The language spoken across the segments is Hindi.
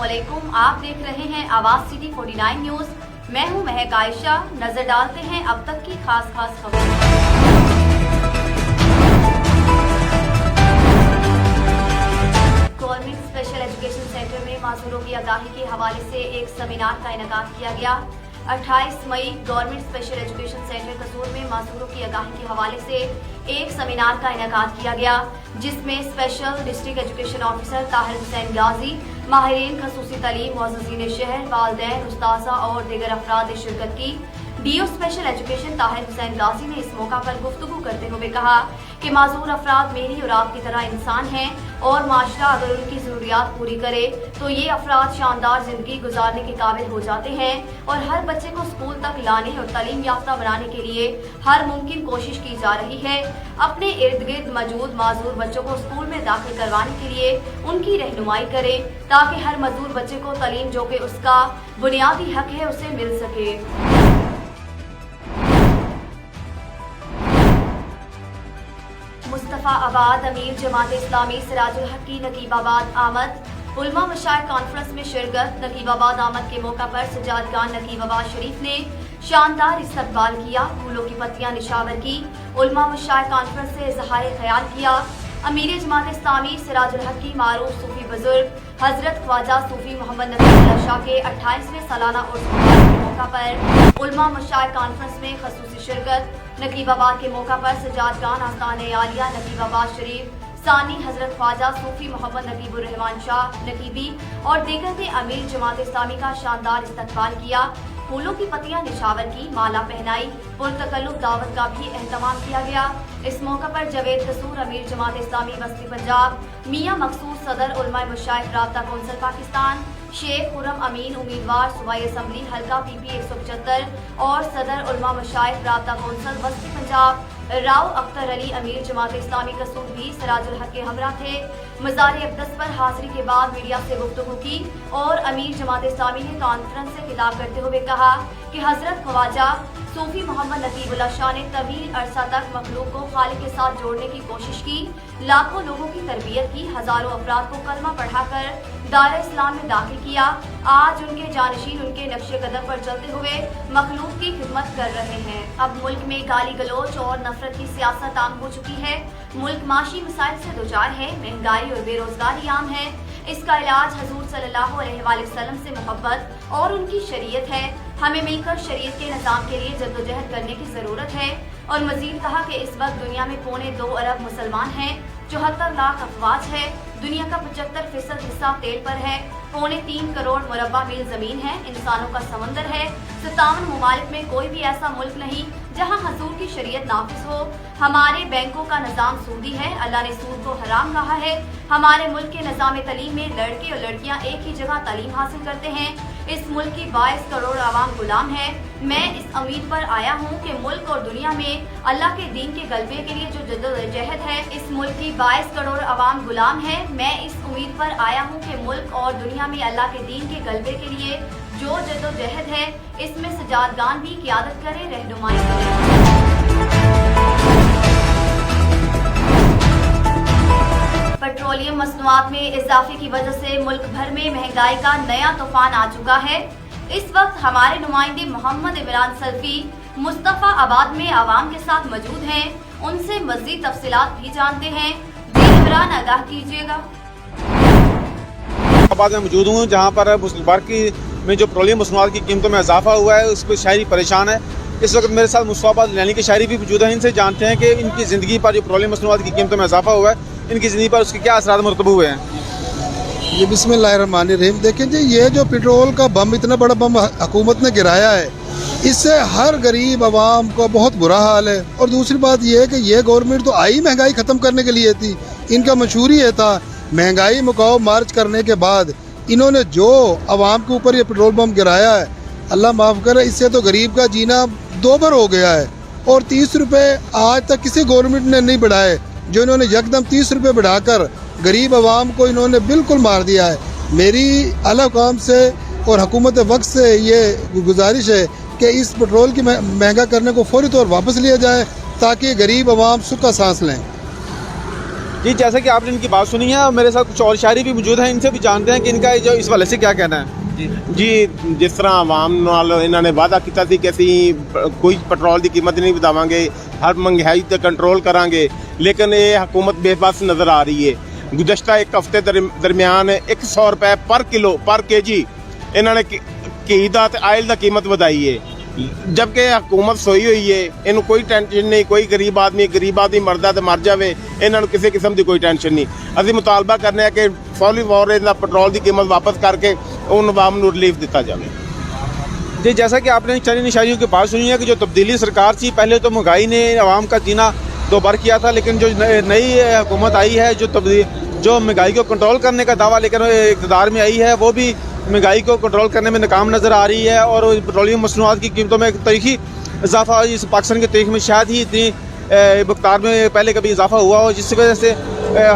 अस्सलामुअलैकुम, आप देख रहे हैं आवाज सिटी 49 न्यूज। मैं हूं महक आयशा। नजर डालते हैं अब तक की खास खबरें। गवर्नमेंट स्पेशल एजुकेशन सेंटर में मासूरों की आगाही के हवाले से एक सेमिनार का इनेकाद किया गया। 28 मई गवर्नमेंट स्पेशल एजुकेशन सेंटर कसूर में मासूरों की आगाही के हवाले से एक सेमिनार का इनेकाद किया गया, जिसमें special district education officer Tahir Hussain Ghazi, माहिरीन खसूसी तालीम, मुअज़्ज़िज़ीन शहर, वालिदैन, उस्ताज़ा और दीगर अफराद ने शिरकत की। DO special education Tahir Hussain Ghazi ने इस मौका पर गुफ्तगू करते हुए कहा कि माजूर अफराद मेरी और आपकी तरह इंसान हैं और माशरा अगर उनकी जरूरियात पूरी करे तो ये अफराद शानदार जिंदगी गुजारने के काबिल हो जाते हैं और हर बच्चे को स्कूल तक लाने और तालीम याफ्ता बनाने के लिए हर मुमकिन कोशिश की जा रही है। अपने इर्द गिर्द मौजूद माजूर बच्चों को स्कूल में दाखिल करवाने के लिए उनकी रहनुमाई करें ताकि हर मजदूर बच्चे को तालीम जो कि उसका बुनियादी हक है उसे मिल सके। मुस्तफाबाद अमीर जमात इस्लामी सिराजुल हक की नकीबाबाद आमद। उलमा मशाइख कॉन्फ्रेंस में शिरकत। नकीबाबाद आमद के मौका पर सजाद खान नकीबाबाद शरीफ ने शानदार इस्तकबाल किया, फूलों की पत्तियां निशावर की, उलमा मशाइख कॉन्फ्रेंस से इजहार ख्याल किया। अमीर जमात इस्लामी सिराजुल हक की मारूफ सूफी बुजुर्ग हजरत ख्वाजा सूफी मोहम्मद नबी शाह के 28वें सालाना उर्स मुबारक के मौका पर उलमा मशाइख कॉन्फ्रेंस में खसूसी शिरकत। नकीबाबाद के मौका पर सजाद खान आस्ताने आलिया नकीबाबाद शरीफ सानी हजरत ख्वाजा सूफी मोहम्मद नकीबुर रहमान शाह नकीबी और दीगर ने अमीर जमात इस्लामी का शानदार इस्तकबाल किया, फूलों की पत्तियां निशावर की, माला पहनाई, पुरतकल्लुफ दावत का भी एहतमाम किया गया। इस मौका पर जवेद कसूर अमीर जमात इस्लामी बस्ती पंजाब, मियां मकसूद सदर उलमा मशाइख राब्ता कौंसिल पाकिस्तान, शेख खुरम अमीन उम्मीदवार सूबाई असम्बली हल्का PP 175 और सदर उलमा मशाइख राब्ता कौंसिल बस्ती पंजाब राव अख्तर अली अमीर जमात इस्लामी कसूर भी सिराजुल हक के हमरा थे। मज़ार अक़दस पर हाजिरी के बाद मीडिया से गुफ्तगू की और अमीर जमात इस्लामी ने कॉन्फ्रेंस से खिताब करते हुए कहा कि हजरत ख्वाजा सूफी मोहम्मद नकीबुल्लाह शाह ने तवील अरसा तक मखलूक को खालिक के साथ जोड़ने की कोशिश की, लाखों लोगों की तरबियत की, हजारों अफराद को कलमा पढ़ाकर दायरा इस्लाम में दाखिल किया। आज उनके जानशीन उनके नक्शे कदम पर चलते हुए मखलूक की खिदमत कर रहे हैं। अब मुल्क में गाली गलोच और नफरत की सियासत आम हो चुकी है। मुल्क माशी मसाइल से दोचार है, महंगाई और बेरोजगारी आम है। इसका इलाज हजूर सल्लल्लाहु अलैहि वसल्लम से मोहब्बत और उनकी शरीयत है। हमें मिलकर शरीयत के निज़ाम के लिए जद्दोजहद करने की जरूरत है। और मजीद कहा कि इस वक्त दुनिया में 2.25 अरब मुसलमान हैं, 74 लाख अफवाज है, दुनिया का 75% हिस्सा तेल पर है, 3.25 करोड़ मुरब्बा मील जमीन है, इंसानों का समंदर है। 57 ममालिक में कोई भी ऐसा मुल्क नहीं जहाँ हजूर की शरीयत नाफिज हो। हमारे बैंकों का निज़ाम सूदी है, अल्लाह ने सूद को हराम कहा है। हमारे मुल्क के निज़ाम तालीम में लड़के और लड़कियाँ एक ही जगह तालीम हासिल करते हैं। इस मुल्क की 22 करोड़ आवाम गुलाम है। मैं इस उम्मीद पर आया हूँ कि मुल्क और दुनिया में अल्लाह के दीन के गलबे के लिए जो जद्दोजहद है, इस मुल्क की 22 करोड़ आवाम गुलाम है। मैं इस उम्मीद पर आया हूँ कि मुल्क और दुनिया में अल्लाह के दीन के गलबे के लिए जो जद्दोजहद है, इसमें सजादगान भी क़ियादत करे, रहनुमाई करे। पेट्रोलियम मसनूआत में इजाफे की वजह से मुल्क भर में महंगाई का नया तूफान आ चुका है। इस वक्त हमारे नुमाइंदे मोहम्मद इमरान सल्फी मुस्तफाबाद में आवाम के साथ मौजूद हैं। उनसे मजीद तफसीलात भी जानते हैं। इमरान आगाह कीजिएगा। मुस्तफाबाद में मौजूद हूँ, जहाँ पर बाकी में जो पेट्रोलियम मसनूआत की कीमतों में इजाफा हुआ है, उस पर शायरी परेशान है। इस वक्त मेरे साथ मुस्तफाबाद लैनी के शायरी भी मौजूद हैं। इनसे जानते हैं कि इनकी ज़िंदगी पर जो पेट्रोलियम मसनूआत की कीमतों में इजाफा हुआ है, इनकी ज़िंदगी पर उसके क्या असरात मरतब हुए हैं। ये बिस्मिल्लाहिर्रहमानिर्रहीम। देखें जी, ये जो पेट्रोल का बम, इतना बड़ा बम हुकूमत ने गिराया है, इससे हर गरीब आवाम को बहुत बुरा हाल है। और दूसरी बात ये है कि ये गवर्नमेंट तो आई महंगाई ख़त्म करने के लिए थी। इनका मंशूर ये था, महंगाई मुकाओ मार्च करने के बाद इन्होंने जो आवाम के ऊपर ये पेट्रोल बम गिराया है, अल्लाह माफ़ करे, इससे तो गरीब का जीना दोबर हो गया है। और 30 रुपये आज तक किसी गवर्नमेंट ने नहीं बढ़ाए, जो इन्होंने यकदम 30 रुपये बढ़ाकर गरीब आवाम को इन्होंने बिल्कुल मार दिया है। मेरी आला काम से और हुकूमत वक्त से ये गुजारिश है कि इस पेट्रोल की महंगा करने को फौरी तौर वापस लिया जाए ताकि गरीब आवाम सुख का सांस लें। जी, जैसा कि आपने इनकी बात सुनी है, मेरे साथ कुछ और शायरी भी मौजूद हैं, इनसे भी जानते हैं कि इनका जो इस वाले से क्या कहना है। जी जिस तरह आवाम नाल इन्होंने वादा किया सी कि असीं कोई पेट्रोल की कीमत नहीं वधावांगे, हर महंगाई ते कंट्रोल करांगे, लेकिन ये हुकूमत बेबस नज़र आ रही है। गुज़श्ता एक हफ्ते दरमियान 100 रुपए पर किलो पर केजी इन्होंने घी दा ते आयल दा कीमत वधाई है, जबकि हुकूमत सोई हुई है, इन्हू कोई टेंशन नहीं। कोई गरीब आदमी मरदा तो मर जाए, इन्होंने किसी किस्म की कोई टेंशन नहीं। असीं मुतालबा करने हैं कि फौरी फौर इन्हां पेट्रोल की कीमत वापस करके उन अवाम को रिलीफ दिता जाए। जी, जैसा कि आपने चंद निशानियों की बात सुनी है कि जो तब्दीली सरकार थी, पहले तो महंगाई ने आवाम का जीना दोबार किया था, लेकिन जो नई हुकूमत आई है, जो महंगाई को कंट्रोल करने का दावा लेकर इक़्तिदार में आई है, वो भी महंगाई को कंट्रोल करने में नाकाम नज़र आ रही है। और पेट्रोलियम मसनूआत की कीमतों में एक तारीखी इजाफा इस पाकिस्तान की तारीख में शायद ही इतनी मकदार में पहले कभी इजाफा हुआ हो, जिसकी वजह से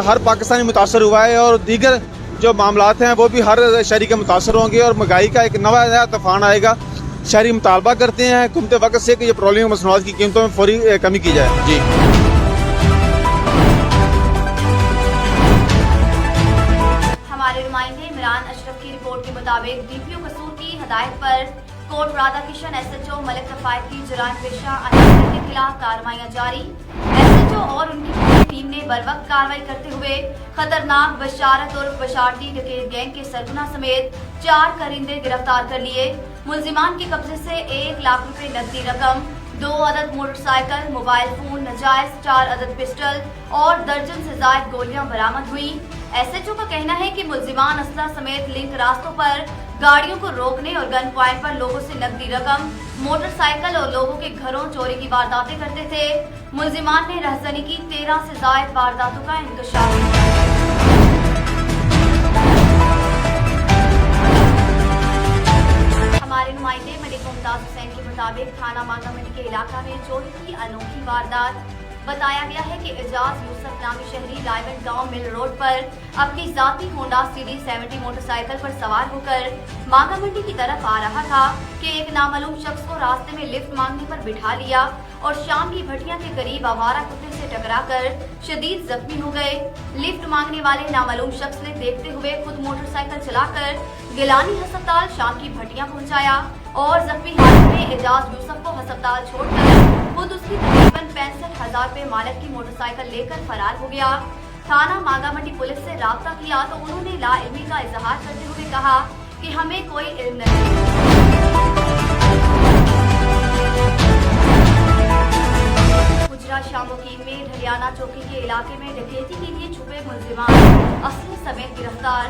हर पाकिस्तानी मुतासर हुआ है और दीगर जो मामलात हैं वो भी हर शहरी के मुतासर होंगे और महंगाई का एक नया तूफान आएगा। शहरी मुतालबा करते हैं हुकूमत वक्त से कि ये पेट्रोलियम मसनूआत की कीमतों में फौरी कमी की जाए। जी, हमारे नुमाइंदे इमरान अशरफ की रिपोर्ट के मुताबिक डीपीओ कसूर की हदायत पर कोट राधाकिशन एसएचओ मलिक रफायत की जुराम पेशा अनासर के खिलाफ कार्रवाइयां जारी। एसएचओ और उनकी पूरी टीम ने बरवक्त कार्रवाई करते हुए खतरनाक बशारत और बशारती डकैत गैंग के सरगना समेत 4 करिंदे गिरफ्तार कर लिए। मुलजिमान के कब्जे से 1 लाख रुपए नकदी रकम, 2 अदद मोटरसाइकिल, मोबाइल फोन, नजायज 4 अदद पिस्टल और दर्जन से ज्यादा गोलियां बरामद हुई। एसएचओ का कहना है कि मुलजिमान असला समेत लिंक रास्तों पर गाड़ियों को रोकने और गन पॉइंट पर लोगों से नकदी रकम, मोटरसाइकिल और लोगों के घरों चोरी की वारदातें करते थे। मुलजिमान ने रहजनी की 13 से ज्यादा वारदातों का इंकशाफ किया। हमारे नुमाइंदे मलिक मुमताज हुसैन के मुताबिक थाना मांगामंडी के इलाका में चोरी की अनोखी वारदात। बताया गया है कि एजाज यूसुफ नामी शहरी लाइवेंट गांव मिल रोड पर अपनी जाती होंडा सीडी 70 मोटरसाइकिल पर सवार होकर मांगामंडी की तरफ आ रहा था कि एक नामालूम शख्स को रास्ते में लिफ्ट मांगने पर बिठा लिया और शाम की भटिया के करीब आवारा कुत्ते से टकराकर शदीद जख्मी हो गए। लिफ्ट मांगने वाले नामालूम शख्स ने देखते हुए खुद मोटरसाइकिल चलाकर गिलानी अस्पताल शाम की भटिया पहुंचाया और जख्मी हालत में एजाज यूसुफ को अस्पताल छोड़कर खुद उसकी तकरीबन 65,000 रुपए मालिक की मोटरसाइकिल लेकर फरार हो गया। थाना मांगामंडी पुलिस से राब्ता किया तो उन्होंने लाइल्मी का इजहार करते हुए कहा कि हमें कोई इल्म नहीं। गुजरात शामोकीन में ढलियाना चौकी के इलाके में डकैती के लिए छुपे मुलजिमान असली समेत गिरफ्तार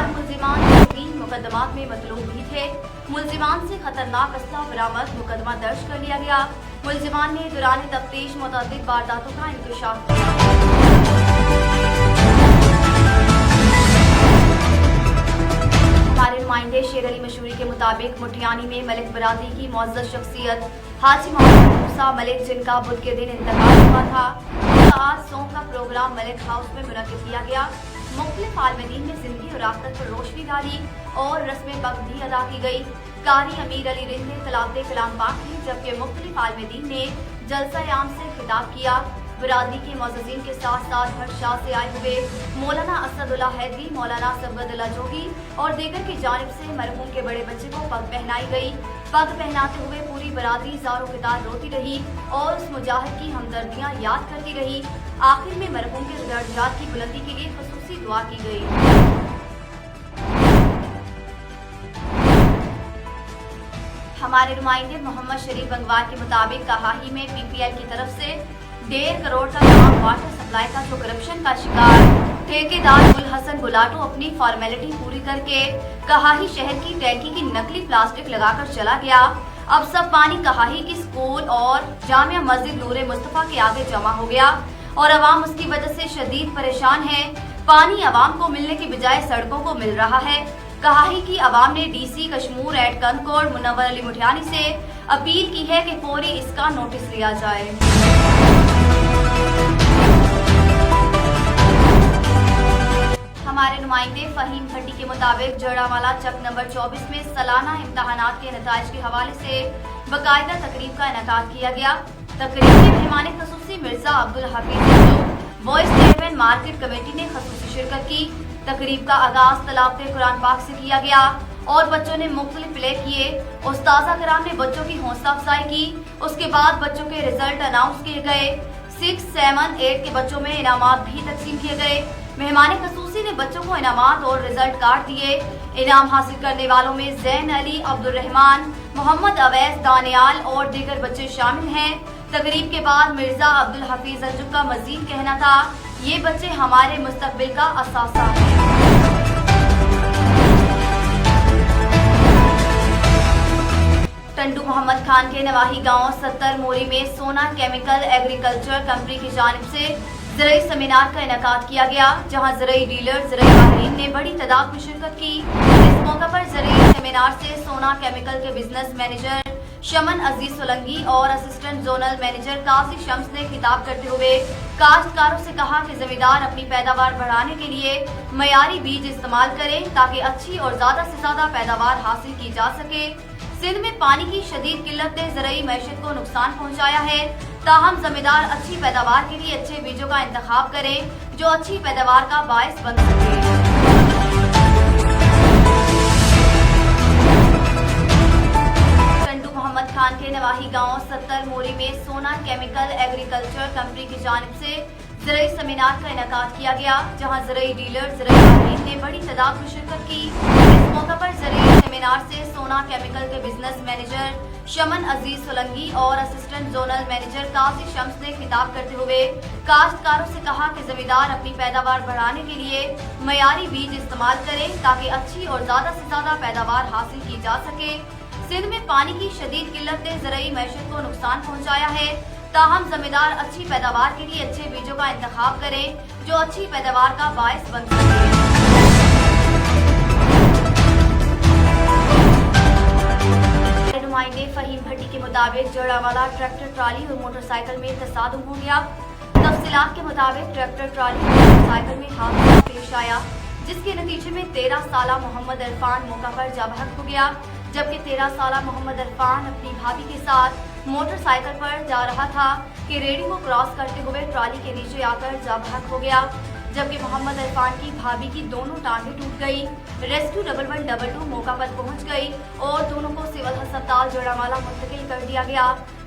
मुलजिमान 3 मुकदमात में मतलूब भी थे। मुलजिमान से खतरनाक असला बरामद, मुकदमा दर्ज कर लिया गया। मुलजिमान ने दौरान तफ्तीश मुतअद्दिद वारदातों का इंकशाफ किया। हमारे नुमाइंदे शेर अली मशहूरी के मुताबिक मुटियानी में मलिक बरादरी की मुअज़्ज़ज़ शख्सियत हाजी मोहम्मद मूसा मलिक, जिनका बुध के दिन इंतकाल हुआ था, आज सौंप का प्रोग्राम मलिक हाउस में मुनक़िद किया गया। मुख्तलिफ आलमदीन में जिंदगी और आखिरत पर रोशनी डाली और रस्म पग भी अदा की गई। कारी अमीर अली रिंद ने तलावत कलाम पाक की, जबकि मुख्तलिफ आलमदीन ने जलसा आम से खिताब किया। बरादरी के मुअज़्ज़ज़ीन के साथ साथ हर शाह से आए हुए मौलाना असदुल्ला हैदरी, मौलाना सबगतुल्लाह जोगी और दीगर की जानिब से मरहूम के बड़े बच्चे को पग पहनाई गई। पग पहनाते हुए पूरी बरादरी ज़ारो क़ितार रोती रही और उस मुजाहिद की हमदर्दियाँ याद करती रही। आखिर में मरहूम के दर्जात की बुलंदी के लिए खुसूसी दुआ की गई। हमारे नुमाइंदे मोहम्मद शरीफ गंगवार के मुताबिक कहाही में पीपीएल की तरफ से 1.5 करोड़ का काम वाटर सप्लाई का जो करप्शन का शिकार ठेकेदार गुल हसन गुलाटो अपनी फॉर्मेलिटी पूरी करके कहाही शहर की टैंकी की नकली प्लास्टिक लगाकर चला गया। अब सब पानी कहाही की स्कूल और जामिया मस्जिद नूरे मुस्तफा के आगे जमा हो गया और अवाम उसकी वजह से शदीद परेशान है। पानी अवाम को मिलने की बजाय सड़कों को मिल रहा है। कहाही की अवाम ने डीसी कश्मूर एट कंदकोट मुनव्वर अली मुठियानी से अपील की है कि फौरी इसका नोटिस लिया जाए। हमारे नुमाइंदे फहीम भट्टी के मुताबिक जड़ावाला चक नंबर 24 में सालाना इम्तहानात के नताइज के हवाले से बाकायदा तकरीब का इनेकाद किया गया। तकरीब के मेहमान खुसूसी Mirza Abdul Hafeez vice chairman chairman market committee ने खसूसी शिरकत की। तकरीब का आगाज तलावत कुरान पाक से किया गया और बच्चों ने मुख्तलिफ प्ले किए। उस्ताज़ा कराम ने बच्चों की हौसला अफजाई की। उसके बाद बच्चों के रिजल्ट अनाउंस किए गए। 6, 7, 8 के बच्चों में इनामात भी तकसीम किए गए। मेहमान खसूसी ने बच्चों को इनामात और रिजल्ट कार्ड दिए। इनाम हासिल करने वालों में जैन अली, अब्दुल रहमान, मोहम्मद अवैस, दानियाल और दीगर बच्चे शामिल हैं। तकरीब के बाद मिर्जा अब्दुल हफीज अंजुम का मजीद कहना था, ये बच्चे हमारे मुस्तकबिल का असासा हैं। टंडू मोहम्मद खान के नवाही गांव 70 मोरी में सोना केमिकल एग्रीकल्चर कंपनी की जानिब से ज़राई सेमिनार का इनेकाद किया गया, जहां ज़राई डीलर, ज़राई माहिरीन ने बड़ी तादाद में शिरकत की। इस मौका पर ज़राई सेमिनार से सोना केमिकल के बिजनेस मैनेजर शमन अजीज सोलंगी और असिस्टेंट जोनल मैनेजर काजी शम्स ने खिताब करते हुए काश्तकारों से कहा कि जमींदार अपनी पैदावार बढ़ाने के लिए मयारी बीज इस्तेमाल करें ताकि अच्छी और ज्यादा से ज्यादा पैदावार हासिल की जा सके। सिंध में पानी की शदीद किल्लत ने ज़राई मैशत को नुकसान पहुंचाया है, ताहम जमींदार अच्छी पैदावार के लिए अच्छे बीजों का इंतखाब करें जो अच्छी पैदावार का बायस बन सके। मोहम्मद खान के नवाही गांव 70 मोरी में सोना केमिकल एग्रीकल्चर कंपनी की जानिब से ज़राई सेमिनार का इनेकाद किया गया, जहां ज़राई डीलर, ज़राई माहिरीन ने बड़ी तादाद में शिरकत की। इस मौका पर ज़राई सेमिनार से सोना केमिकल के बिजनेस मैनेजर शमन अजीज सोलंगी और असिस्टेंट जोनल मैनेजर काजी शम्स ने खिताब करते हुए काश्तकारों से कहा कि जमींदार अपनी पैदावार बढ़ाने के लिए मयारी बीज इस्तेमाल करें ताकि अच्छी और ज्यादा से ज्यादा पैदावार हासिल की जा सके। सिंध में पानी की शदीद किल्लत ने ज़राई मैशत को नुकसान पहुंचाया है, ताहम जमींदार अच्छी पैदावार के लिए अच्छे बीजों का इंतखाब करें जो अच्छी पैदावार का बायस बन सके। नुमाइंदे फहीम भट्टी के मुताबिक जड़ावाला ट्रैक्टर ट्राली और मोटरसाइकिल में तसादुम हो गया। तफसीलात के मुताबिक ट्रैक्टर ट्राली और मोटरसाइकिल में हादसा पेश आया, जिसके नतीजे में 13 साला मोहम्मद इरफान मौका पर जाबहक हो गया, जबकि 13 साला मोहम्मद इरफान अपनी भाभी के साथ मोटरसाइकिल पर जा रहा था कि रेडी को क्रॉस करते हुए ट्राली के नीचे आकर जाबहक हो गया, जबकि मोहम्मद इरफान की भाभी की दोनों टांगें टूट गई। रेस्क्यू 1112 मौका पर पहुंच गई और दोनों को सिविल अस्पताल जड़ावाला मुंतकिल कर दिया गया,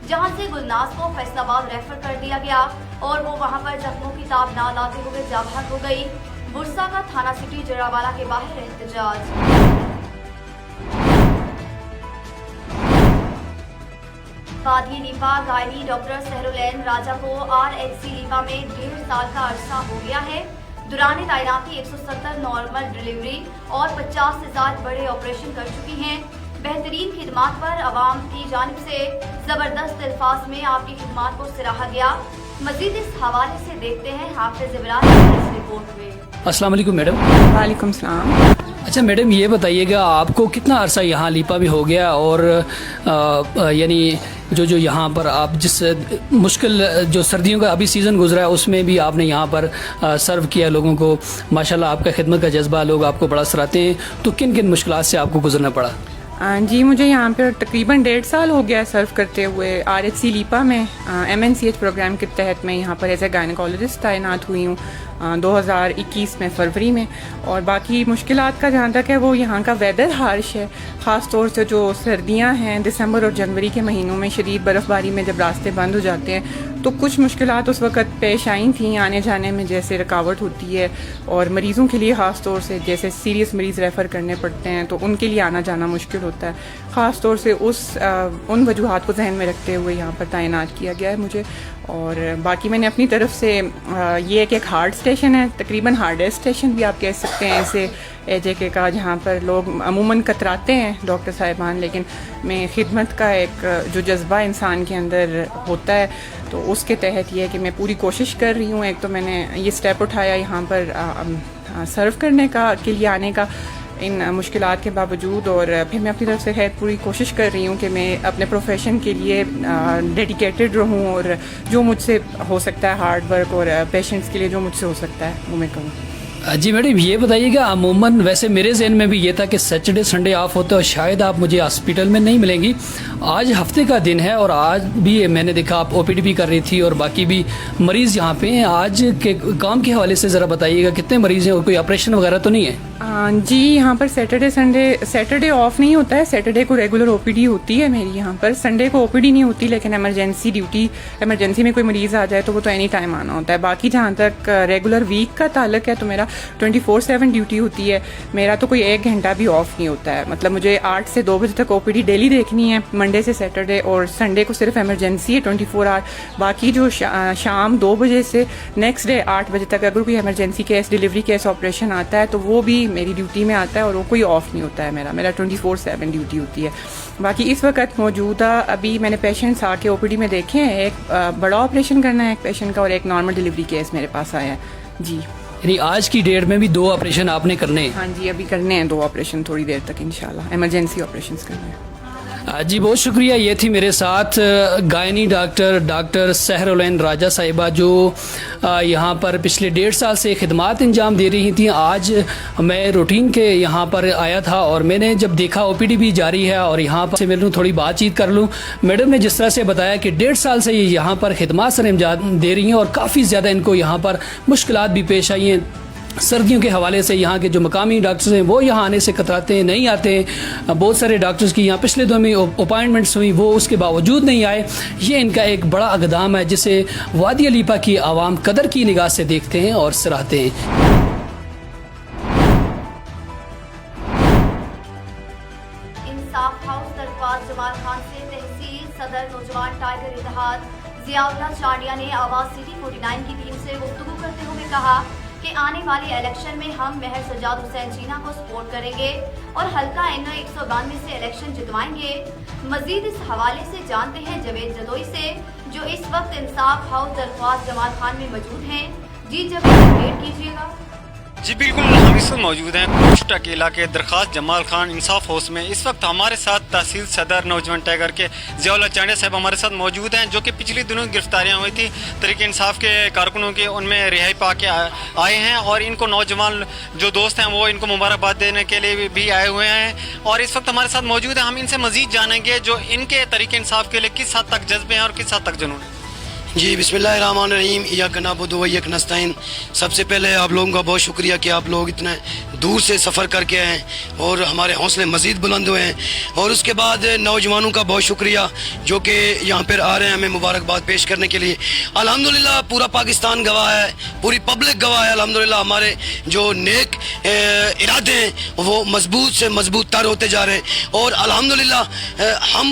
जहां से गुलनाज को फैसलाबाद रेफर कर दिया गया और वो वहां पर जख्मों की ताब ना लाते हुए जाबहक हो गई। बुरसा का थाना सिटी जड़ावाला के बाहर एहतजाज। वादी लीपा गायनी डॉक्टर सहरुलैन राजा को RHC लीपा में 1.5 साल का अरसा हो गया है। दुराने तैनाती 170 नॉर्मल डिलीवरी और 50 से ज्यादा बड़े ऑपरेशन कर चुकी हैं। बेहतरीन खिदमात पर अवाम की जानिब से जबरदस्त अल्फाज में आपकी खिदमात को सराहा गया। मजीद इस हवाले से देखते हैं हाफिज इब्राहिम की इस रिपोर्ट में। अस्सलाम वालेकुम मैडम। वालेकुम सलाम। अच्छा मैडम, ये बताइएगा आपको कितना अरसा यहाँ लीपा भी हो गया और यानी जो यहाँ पर आप जिस मुश्किल जो सर्दियों का अभी सीज़न गुजरा है उसमें भी आपने यहाँ पर सर्व किया लोगों को, माशाल्लाह आपका खिदमत का जज्बा, लोग आपको बड़ा सराहते हैं, तो किन किन मुश्किलात से आपको गुजरना पड़ा? जी, मुझे यहाँ पर तकरीबन 1.5 साल हो गया सर्व करते हुए। RHC लीपा में MNCH प्रोग्राम के तहत मैं यहाँ पर एज ए गायनकोलॉजिस्ट तैनात हुई हूँ 2021 में फरवरी में। और बाकी मुश्किलात का जहाँ तक है वो यहाँ का वेदर हार्श है, ख़ास तौर से जो सर्दियाँ हैं दिसंबर और जनवरी के महीनों में शदीद बर्फ़बारी में जब रास्ते बंद हो जाते हैं तो कुछ मुश्किलात उस वक़्त पेश आई थी आने जाने में, जैसे रुकावट होती है और मरीज़ों के लिए ख़ास तौर से जैसे सीरियस मरीज़ रेफ़र करने पड़ते हैं तो उनके लिए आना जाना मुश्किल होता है। ख़ास तौर से उन वजूहात को जहन में रखते हुए यहाँ पर तैनात किया गया है मुझे। और बाकी मैंने अपनी तरफ से ये एक हार्ड स्टेशन है, तकरीबन हार्डेस्ट स्टेशन भी आप कह सकते हैं इसे AJK का, जहाँ पर लोग अमूमन कतराते हैं डॉक्टर साहिबान, लेकिन मैं खिदमत का एक जो जज्बा इंसान के अंदर होता है तो उसके तहत ये है कि मैं पूरी कोशिश कर रही हूँ। एक तो मैंने ये स्टेप उठाया यहाँ पर सर्व करने का के लिए आने का इन मुश्किलात के बावजूद, और फिर मैं अपनी तरफ से खैर पूरी कोशिश कर रही हूँ कि मैं अपने प्रोफेशन के लिए डेडिकेटेड रहूँ और जो मुझसे हो सकता है हार्ड वर्क और पेशेंट्स के लिए जो मुझसे हो सकता है वो मैं करूँ। जी मैडम, ये बताइएगा, अमूमन वैसे मेरे जहन में भी ये था कि सैटरडे संडे ऑफ होता है और शायद आप मुझे हॉस्पिटल में नहीं मिलेंगी। आज हफ्ते का दिन है और आज भी मैंने देखा आप ओपीडी भी कर रही थी और बाकी भी मरीज़ यहाँ पे हैं। आज के काम के हवाले से ज़रा बताइएगा कितने मरीज़ हैं और कोई ऑपरेशन वगैरह तो नहीं है? जी, यहाँ पर सैटरडे ऑफ नहीं होता है। सैटरडे को रेगुलर ओपीडी होती है मेरी यहाँ पर। संडे को ओपीडी नहीं होती, लेकिन इमरजेंसी में कोई मरीज़ आ जाए तो वो तो एनी टाइम आना होता है। बाकी जहाँ तक रेगुलर वीक का ताल्लुक है तो मेरा 24/7 ड्यूटी होती है। मेरा तो कोई 1 घंटा भी ऑफ नहीं होता है। मतलब मुझे 8 से 2 बजे तक ओपीडी डेली देखनी है, मंडे से सैटरडे, और संडे को सिर्फ इमरजेंसी है 24 आवर। बाकी जो शाम 2 बजे से नेक्स्ट डे 8 बजे तक अगर कोई emergency case, delivery case, operation आता है तो वो भी मेरी ड्यूटी में आता है और वो कोई ऑफ नहीं होता है। मेरा 24/7 ड्यूटी होती है। बाकी इस वक्त मौजूदा अभी मैंने पेशेंट्स आके ओपीडी में देखे हैं। एक बड़ा ऑपरेशन करना है एक पेशेंट का और एक नॉर्मल डिलीवरी केस मेरे पास आया है। जी, यानी आज की डेट में भी 2 ऑपरेशन आपने करने हैं? हाँ जी, अभी करने हैं 2 ऑपरेशन थोड़ी देर तक इंशाल्लाह, इमरजेंसी ऑपरेशन करने हैं। जी बहुत शुक्रिया। ये थी मेरे साथ गायनी डॉक्टर सहरुलैन राजा साहिबा, जो यहाँ पर पिछले 1.5 साल से खिदमात अंजाम दे रही थी। आज मैं रूटीन के यहाँ पर आया था और मैंने जब देखा ओपीडी भी जारी है और यहाँ पर से मिलूँ, थोड़ी बातचीत कर लूँ। मैडम ने जिस तरह से बताया कि 1.5 साल से ये यहाँ पर खिदमात सर अंजाम दे रही हैं और काफ़ी ज़्यादा इनको यहाँ पर मुश्किलात भी पेश आई हैं। सर्दियों के हवाले से यहाँ के जो मकामी डॉक्टर्स हैं वो यहाँ आने से कतराते हैं, नहीं आते हैं। बहुत सारे डॉक्टर्स की यहाँ पिछले 2 में अपॉइंटमेंट्स हुई, वो उसके बावजूद नहीं आए। ये इनका एक बड़ा इक़दाम है जिसे वादी अलीपा की आवाम कदर की निगाह से देखते हैं और सराहते हैं। इंसाफ हाउस दरख्वास्त जमाल खान से तहसील सदर नौजवान टाइगर इत्तेहाद जियाउल्लाह चांडिया ने आवाज़ सिटी 49 की टीम से गुफ्तगू करते हुए कहा कि आने वाले इलेक्शन में हम महर सजाद हुसैन जीना को सपोर्ट करेंगे और हल्का NO 192 से इलेक्शन जितवाएंगे। मजीद इस हवाले से जानते हैं जवेद जदोई से, जो इस वक्त इंसाफ हाउस दरख्वास्त जमाल खान में मौजूद हैं। जी जवेद, वेट कीजिएगा। जी बिल्कुल, हम इस वक्त मौजूद हैं कोस्ट अकेला के दरख्वास्त जमाल खान इंसाफ हाउस में। इस वक्त हमारे साथ तहसील सदर नौजवान टाइगर के जियाउल्लाह चांडिया साहब हमारे साथ मौजूद हैं, जो कि पिछले दिनों गिरफ्तारियां हुई थी तहरीक इंसाफ के कारकुनों की, उनमें रिहाई पा के आए हैं और इनको नौजवान जो दोस्त हैं वो इनको मुबारकबाद देने के लिए भी आए हुए हैं और इस वक्त हमारे साथ मौजूद हैं। हम इनसे मजीद जानेंगे जो इनके तहरीक इंसाफ के लिए किस हद तक जज्बे हैं और किस हद तक जुनून है। जी बिस्मिल्लाहिर्रहमानिर्रहीम, इय्याक नअबुदु व इय्याक नस्तईन। सबसे पहले आप लोगों का बहुत शुक्रिया कि आप लोग इतने दूर से सफ़र करके आए हैं और हमारे हौसले मज़ीद बुलंद हुए हैं। और उसके बाद नौजवानों का बहुत शुक्रिया जो कि यहाँ पर आ रहे हैं हमें मुबारकबाद पेश करने के लिए। अल्हम्दुलिल्लाह पूरा पाकिस्तान गवाह है, पूरी पब्लिक गवाह है। अल्हम्दुलिल्लाह हमारे जो नेक इरादे हैं वो मजबूत से मजबूत तर होते जा रहे हैं और अल्हम्दुलिल्लाह हम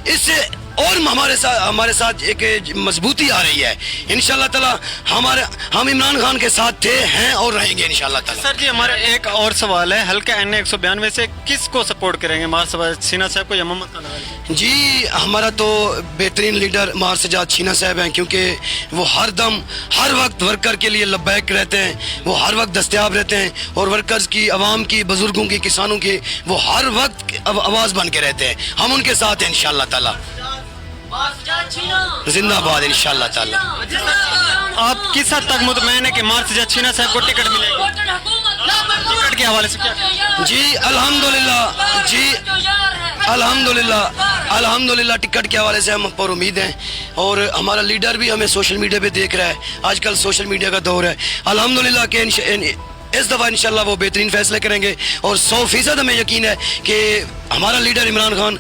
इससे और हमारे साथ एक मजबूती आ रही है। इंशाल्लाह ताला हम इमरान खान के साथ थे, हैं और रहेंगे इंशाल्लाह ताला। सर जी, हमारा एक और सवाल है, हल्का NO 192 से किसको सपोर्ट करेंगे, मार सीना साहब को या मोहम्मद खान? जी हमारा तो बेहतरीन लीडर मार सजाद छीना साहब हैं, क्योंकि वो हर वक्त वर्कर के लिए लब्बैक रहते हैं, वो हर वक्त दस्तयाब रहते हैं और वर्कर्स की, आवाम की, बुजुर्गों की, किसानों की वो हर वक्त आवाज़ बन के रहते हैं। हम उनके साथ हैं इंशाल्लाह ताला। जिंदाबाद इंशाल्लाह ताला। आप किस हद तक मुतमईन है कि मार सजाद छीना साहब को टिकट मिलेगा? टिकट के हवाले से क्या? जी अल्हम्दुलिल्लाह टिकट के हवाले से हम पर उम्मीद हैं और हमारा लीडर भी हमें सोशल मीडिया पे देख रहा है। आजकल सोशल मीडिया का दौर है। अल्हम्दुलिल्लाह के इस दफ़ा इंशाल्लाह वो बेहतरीन फैसले करेंगे और 100% हमें यकीन है कि हमारा लीडर इमरान खान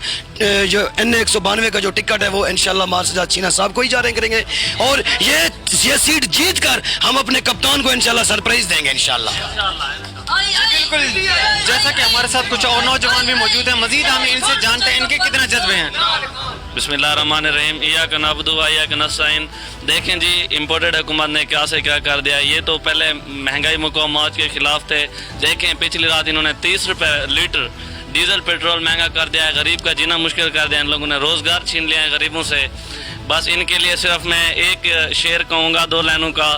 जो NO 192 का जो टिकट है वो इंशाल्लाह मार सजाद छीना साहब को ही जारी करेंगे और ये सीट जीत कर हम अपने कप्तान को इंशाल्लाह सरप्राइज देंगे इंशाल्लाह। बिल्कुल, जैसा कि हमारे साथ कुछ और नौजवान भी मौजूद हैं, मजीद हम इनसे जानते हैं इनके कितने जज्बे हैं। बिस्मिल्लाहिर्रहमानिर्रहीम, इय्याक नअबुदु व इय्याक नस्तईन। देखें जी, इम्पोर्टेड हुकूमत ने क्या से क्या कर दिया। ये तो पहले महंगाई मुक़ावमत के खिलाफ थे। देखें पिछली रात इन्होंने 30 रुपये लीटर डीजल पेट्रोल महंगा कर दिया है, गरीब का जीना मुश्किल कर दिया। इन लोगों ने रोज़गार छीन लिया है गरीबों से। बस इनके लिए सिर्फ मैं एक शेर कहूँगा 2 लाइनों का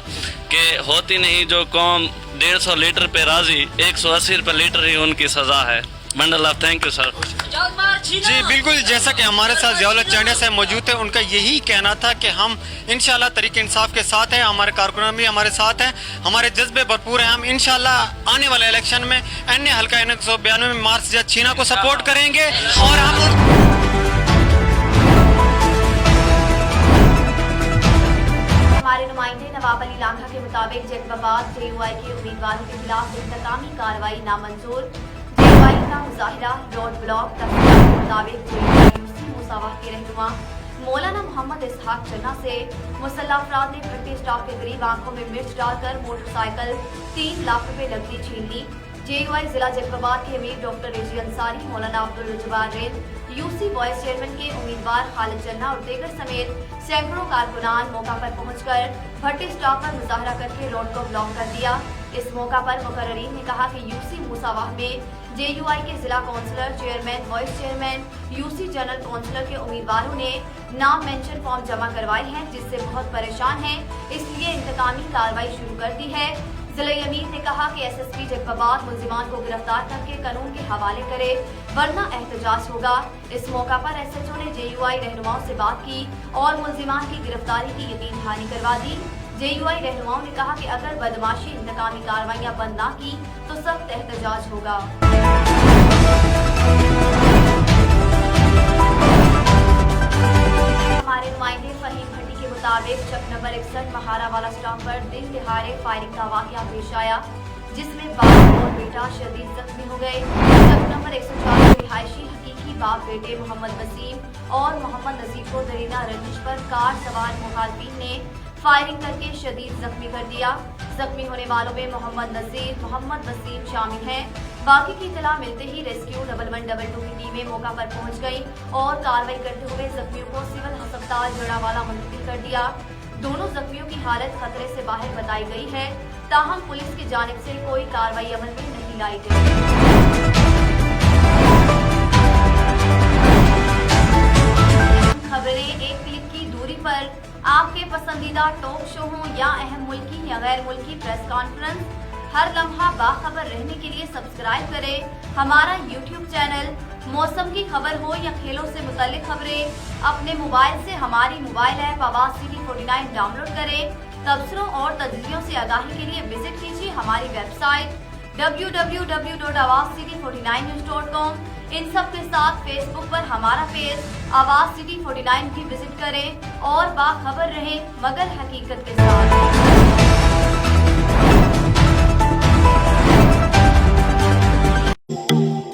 कि होती नहीं जो कौम 150 लीटर पे राज़ी, 180 रुपये लीटर ही उनकी सज़ा है। Bundle of thank you sir. जी बिल्कुल, जैसा कि हमारे साथ ज़ियाउल्लाह चांडिया साहब मौजूद थे, उनका यही कहना था कि हम इंशाल्लाह तरीके इंसाफ के साथ हैं, हमारे कारकुनान भी हमारे साथ हैं, हमारे जज्बे भरपूर हैं। हम इंशाल्लाह आने वाले इलेक्शन में अन्य हल्का 192 में मार्क्सवादी छीना को सपोर्ट करेंगे और हम हमारे नुमाइंदे नवाब अली लांघा के मुताबिक जैकबाबाद JUI के उम्मीदवारों के खिलाफ इंतकामी कार्रवाई नामंजूर। JUI का मुजाहिरा रोड ब्लॉक तफसीलात के मुताबिक JUI मुसावाह के रहनुमा मौलाना मोहम्मद इसहाक चन्ना से मुसल्लह अफराद ने भट्टी स्टॉप के करीब आंखों में मिर्च डालकर मोटरसाइकिल 3 लाख रुपए नकदी छीन ली। JUI जिला जैकबाबाद के अमीर डॉक्टर रिजी अंसारी, मौलाना Abdul Jabbar rail, UC vice chairman के उम्मीदवार खालिद चन्ना और दीगर समेत सैकड़ों कारकुनान मौका पर पहुंचकर भट्टी स्टॉप पर मुजाहरा करके रोड को ब्लॉक कर दिया। इस मौका पर मुकर्ररीन ने कहा कि UC मुसावाह में JUI के जिला councillor, chairman, vice chairman, UC general councillor के उम्मीदवारों ने नाम मेंशन फॉर्म जमा करवाए हैं, जिससे बहुत परेशान हैं, इसलिए इंतकामी कार्रवाई शुरू कर दी है। जिला अमीर ने कहा कि SSP जैकबाबाद मुलजिमान को गिरफ्तार करके कानून के हवाले करे, वरना एहतजाज होगा। इस मौका पर SHO ने JUI रहनुमाओं से बात की और मुलजिमान की गिरफ्तारी की यकीन दहानी करवा दी। JUI रहनुमाओं ने कहा कि अगर बदमाशी इंतकामी कार्रवाइयां बंद ना की तो सख्त एहतजाज होगा। हमारे नुमाइंदे फहीम भट्टी के मुताबिक चक नंबर 61 महारा वाला स्टॉप पर दिन दिहाड़े फायरिंग का वाकया पेश आया, जिसमें बाप और बेटा शदीद जख्मी हो गए। चक नंबर 104 रिहायशी हकीकी बाप बेटे मोहम्मद वसीम और मोहम्मद नजीर को दरीना रंजिश पर कार सवार मुखालफिन ने फायरिंग करके शदीद जख्मी कर दिया। जख्मी होने वालों में मोहम्मद नजीर, मोहम्मद वसीम शामिल हैं। बाकी की इतला मिलते ही रेस्क्यू 1112 की टीमें मौका पर पहुंच गई और कार्रवाई करते हुए जख्मियों को सिविल अस्पताल जड़ावाला मुंतकिल कर दिया। दोनों जख्मियों की हालत खतरे से बाहर बताई गई है, ताहम पुलिस की जानिब से कोई कार्रवाई अमल में नहीं लाई गई। खबरें एक क्लिक की दूरी पर, आपके पसंदीदा टॉक शो हो या अहम मुल्की या गैर मुल्की प्रेस कॉन्फ्रेंस, हर लम्हा बाखबर रहने के लिए सब्सक्राइब करें हमारा YouTube चैनल। मौसम की खबर हो या खेलों से मुताल्लिक खबरें, अपने मोबाइल से हमारी मोबाइल ऐप आवाज CD 49 डाउनलोड करें। तबसरों और तजज़ियों से आगाही के लिए विजिट कीजिए हमारी वेबसाइट www.awazcity49news.com। इन सब के साथ फेसबुक पर हमारा पेज आवाज सिटी 49 भी विजिट करें और बाखबर रहें मगर हकीकत के साथ।